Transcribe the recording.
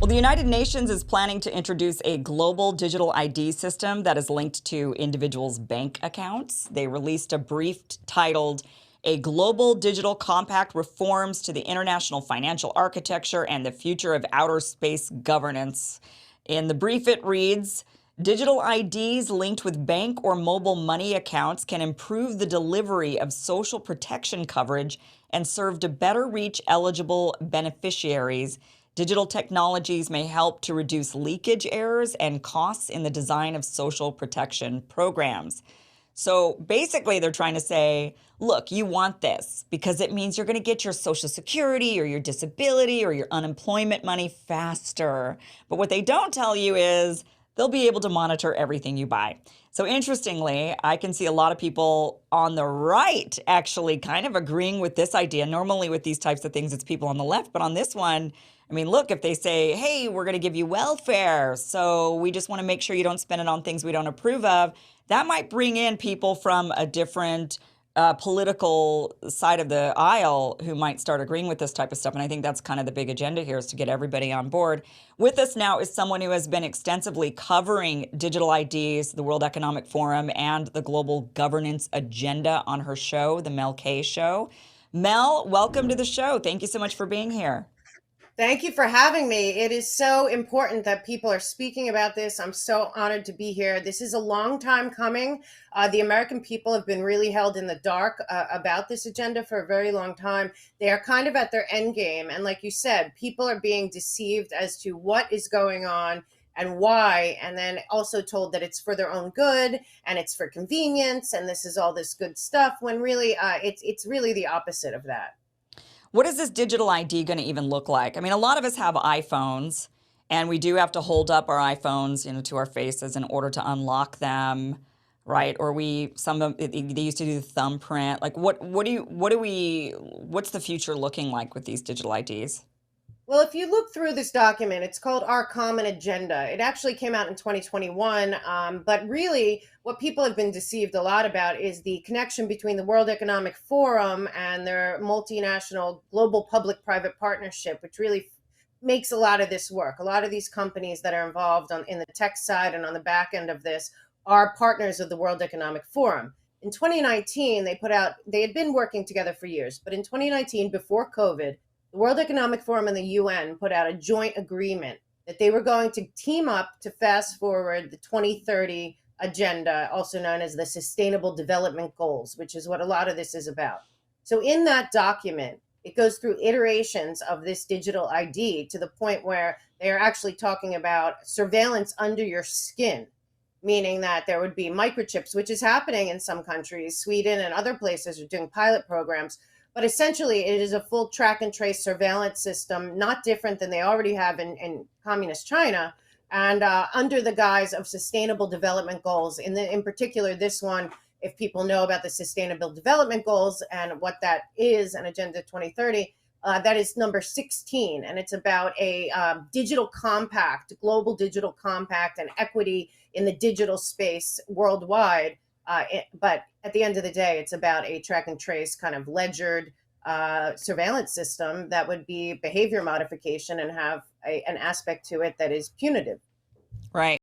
Well, the United Nations is planning to introduce a global digital ID system that is linked to individuals' bank accounts. They released a brief titled A Global Digital Compact Reforms to the International Financial Architecture and the Future of Outer Space Governance. In the brief, it reads, digital IDs linked with bank or mobile money accounts can improve the delivery of social protection coverage and serve to better reach eligible beneficiaries. Digital technologies may help to reduce leakage errors and costs in the design of social protection programs. So basically, they're trying to say, look, you want this because it means you're going to get your Social Security or your disability or your unemployment money faster. But what they don't tell you is they'll be able to monitor everything you buy. So interestingly, I can see a lot of people on the right actually kind of agreeing with this idea. Normally with these types of things, it's people on the left, but on this one, I mean, look, if they say, hey, we're going to give you welfare, so we just want to make sure you don't spend it on things we don't approve of, that might bring in people from a different political side of the aisle who might start agreeing with this type of stuff. And I think that's kind of the big agenda here, is to get everybody on board. With us now is someone who has been extensively covering digital IDs, the World Economic Forum, and the global governance agenda on her show, The Mel K Show. Mel, welcome to the show. Thank you so much for being here. Thank you for having me. It is so important that people are speaking about this. I'm so honored to be here. This is a long time coming. The American people have been really held in the dark about this agenda for a very long time. They are kind of at their end game. And like you said, people are being deceived as to what is going on and why, and then also told that it's for their own good and it's for convenience and this is all this good stuff, when really it's really the opposite of that. What is this digital ID going to even look like? I mean, a lot of us have iPhones, and we do have to hold up our iPhones, to our faces in order to unlock them, right? Or some of they used to do the thumbprint. Like, what's the future looking like with these digital IDs? Well, if you look through this document, it's called Our Common Agenda. It actually came out in 2021. But really, what people have been deceived a lot about is the connection between the World Economic Forum and their multinational global public private partnership, which really makes a lot of this work. A lot of these companies that are involved in the tech side and on the back end of this are partners of the World Economic Forum. In 2019, they had been working together for years, but in 2019, before COVID, the World Economic Forum and the UN put out a joint agreement that they were going to team up to fast forward the 2030 agenda, also known as the Sustainable Development Goals, which is what a lot of this is about. So in that document, it goes through iterations of this digital ID to the point where they are actually talking about surveillance under your skin, meaning that there would be microchips, which is happening in some countries. Sweden and other places are doing pilot programs. But essentially, it is a full track and trace surveillance system, not different than they already have in communist China, and under the guise of sustainable development goals. In particular, this one, if people know about the Sustainable Development Goals and what that is, and Agenda 2030, that is number 16, and it's about a digital compact, global digital compact, and equity in the digital space worldwide. But at the end of the day, it's about a track and trace kind of ledgered surveillance system that would be behavior modification and have an aspect to it that is punitive. Right.